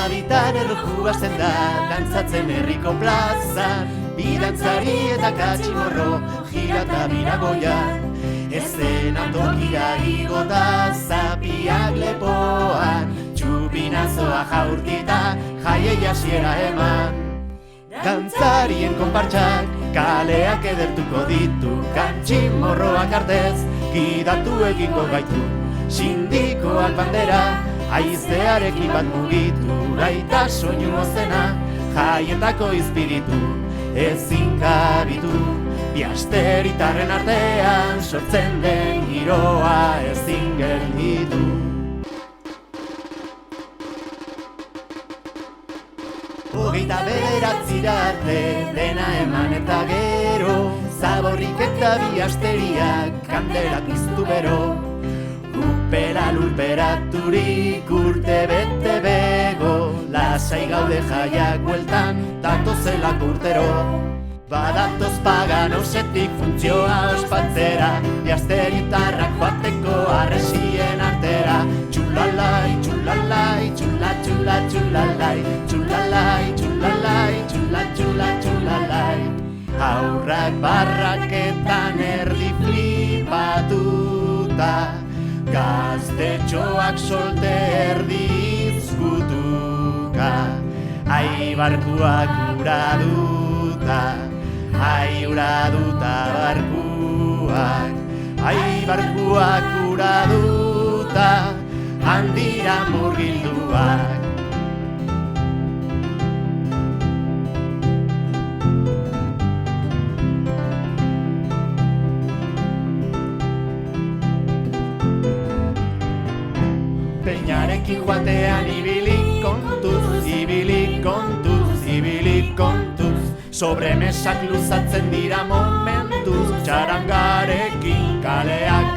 Amabitan erloju hasten da, dantzatzen herriko plazan, bidantzari eta katximorro, jirata biragoian. Eszenatokia igota zapiak lepoan, txupinazoa jaurtita, jaiei hasiera eman. Dantzarien konpartsak, kaleak edertuko ditu, katximorroak artez, gidatu egingo gaitu. Sindikoak bandera, haizearekin bat mugitu, gaita soinu ozena, jaietako izpiritu, ezin kabitu. Biasteritarren artean sortzen den giroa ezin gelditu. Hogeita bederatzira arte dena eman eta gero, zaborrik eta biasteriak kandela piztu bero. Upera lurperaturik urte bete bego, lasai gaude jaiak bueltan datozelak urtero. Badatoz paganosetik funtzioa ospatzera, biasteritarrak joateko arresien artera. Txulalai, txulalai, txula, txula, txulalai, txulalai, txulalai, txula, txula, txulalai. Haurrak barraketan erdi flipatuta, gaztetxoak solte erdi izkutuka. Ai barkuak uraduta, ai uraduta barkuak, ai barkuak uraduta, handira murgilduak. Peñarekin joatean ibili kontuz, ibili kontuz, ibili kontuz. Sobremesak luzatzen dira momentuz, txarangarekin kaleak